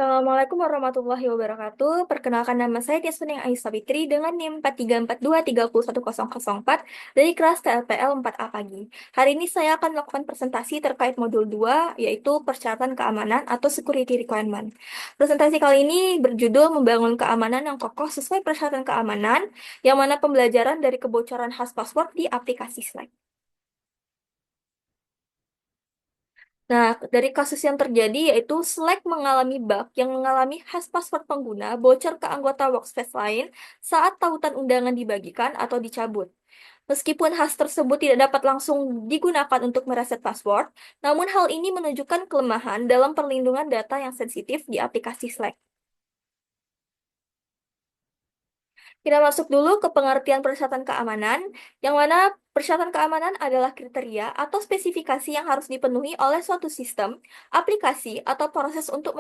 Assalamualaikum warahmatullahi wabarakatuh. Perkenalkan nama saya Tiasmini Aisyah Fitri dengan NIM 4342301004 dari kelas TLPL 4A pagi. Hari ini saya akan melakukan presentasi terkait modul 2, yaitu persyaratan keamanan atau security requirement. Presentasi kali ini berjudul membangun keamanan yang kokoh sesuai persyaratan keamanan, yang mana pembelajaran dari kebocoran khas password di aplikasi Slack. Nah, dari kasus yang terjadi yaitu Slack mengalami bug yang mengalami hash password pengguna bocor ke anggota workspace lain saat tautan undangan dibagikan atau dicabut. Meskipun hash tersebut tidak dapat langsung digunakan untuk mereset password, namun hal ini menunjukkan kelemahan dalam perlindungan data yang sensitif di aplikasi Slack. Kita masuk dulu ke pengertian persyaratan keamanan, yang mana persyaratan keamanan adalah kriteria atau spesifikasi yang harus dipenuhi oleh suatu sistem, aplikasi, atau proses untuk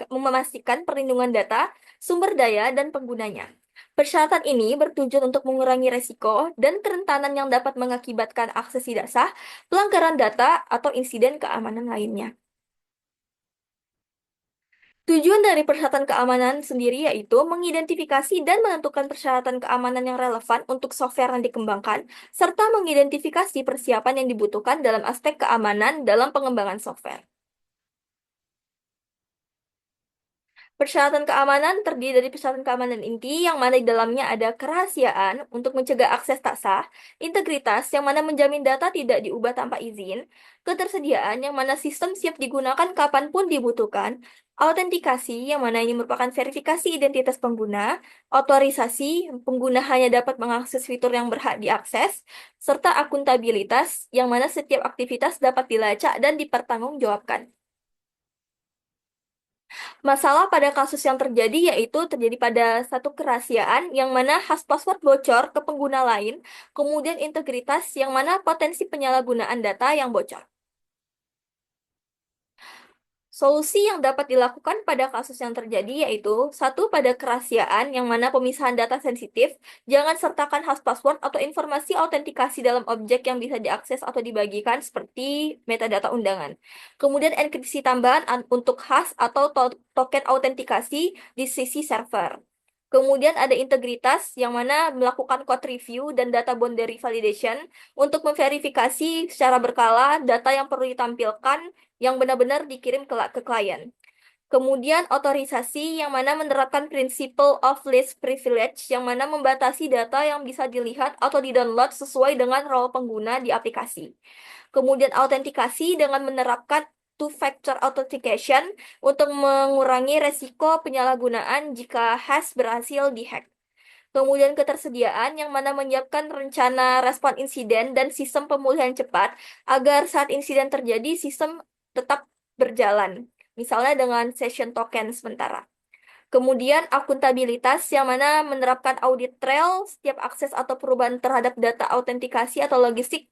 memastikan perlindungan data, sumber daya, dan penggunanya. Persyaratan ini bertujuan untuk mengurangi resiko dan kerentanan yang dapat mengakibatkan akses tidak sah, pelanggaran data, atau insiden keamanan lainnya. Tujuan dari persyaratan keamanan sendiri yaitu mengidentifikasi dan menentukan persyaratan keamanan yang relevan untuk software yang dikembangkan, serta mengidentifikasi persiapan yang dibutuhkan dalam aspek keamanan dalam pengembangan software. Persyaratan keamanan terdiri dari persyaratan keamanan inti, yang mana di dalamnya ada kerahasiaan untuk mencegah akses tak sah, integritas, yang mana menjamin data tidak diubah tanpa izin, ketersediaan, yang mana sistem siap digunakan kapanpun dibutuhkan, autentikasi, yang mana ini merupakan verifikasi identitas pengguna, otorisasi, pengguna hanya dapat mengakses fitur yang berhak diakses, serta akuntabilitas, yang mana setiap aktivitas dapat dilacak dan dipertanggungjawabkan. Masalah pada kasus yang terjadi yaitu terjadi pada satu kerahasiaan yang mana hash password bocor ke pengguna lain, kemudian integritas yang mana potensi penyalahgunaan data yang bocor. Solusi yang dapat dilakukan pada kasus yang terjadi yaitu satu, pada kerahasiaan yang mana pemisahan data sensitif, jangan sertakan hash password atau informasi autentikasi dalam objek yang bisa diakses atau dibagikan seperti metadata undangan. Kemudian enkripsi tambahan untuk hash atau token autentikasi di sisi server. Kemudian ada integritas yang mana melakukan code review dan data boundary validation untuk memverifikasi secara berkala data yang perlu ditampilkan yang benar-benar dikirim ke klien. Kemudian otorisasi yang mana menerapkan principle of least privilege yang mana membatasi data yang bisa dilihat atau didownload sesuai dengan role pengguna di aplikasi. Kemudian autentikasi dengan menerapkan two-factor authentication untuk mengurangi resiko penyalahgunaan jika hash berhasil dihack. Kemudian ketersediaan yang mana menyiapkan rencana respon insiden dan sistem pemulihan cepat agar saat insiden terjadi sistem tetap berjalan. Misalnya dengan session token sementara. Kemudian akuntabilitas yang mana menerapkan audit trail setiap akses atau perubahan terhadap data autentikasi atau logistik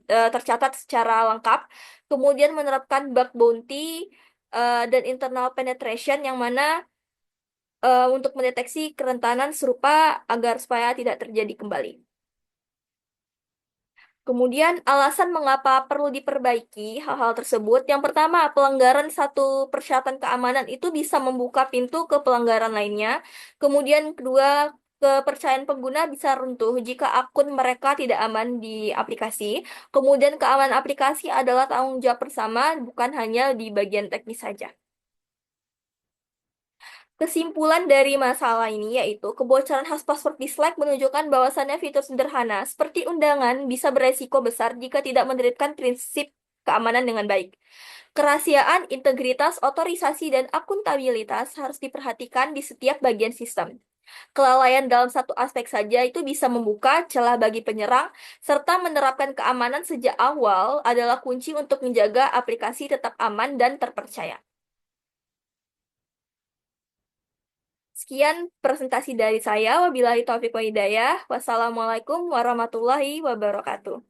tercatat secara lengkap. Kemudian menerapkan bug bounty dan internal penetration yang mana untuk mendeteksi kerentanan serupa agar supaya tidak terjadi kembali. Kemudian alasan mengapa perlu diperbaiki hal-hal tersebut. Yang pertama, pelanggaran satu persyaratan keamanan itu bisa membuka pintu ke pelanggaran lainnya. Kemudian kedua, kepercayaan pengguna bisa runtuh jika akun mereka tidak aman di aplikasi. Kemudian keamanan aplikasi adalah tanggung jawab bersama, bukan hanya di bagian teknis saja. Kesimpulan dari masalah ini yaitu kebocoran hash password di Slack menunjukkan bahwasannya fitur sederhana seperti undangan bisa beresiko besar jika tidak menerapkan prinsip keamanan dengan baik. Kerahasiaan, integritas, otorisasi, dan akuntabilitas harus diperhatikan di setiap bagian sistem. Kelalaian dalam satu aspek saja itu bisa membuka celah bagi penyerang, serta menerapkan keamanan sejak awal adalah kunci untuk menjaga aplikasi tetap aman dan terpercaya. Sekian presentasi dari saya. Wabillahi taufiq wa hidayah. Wassalamualaikum warahmatullahi wabarakatuh.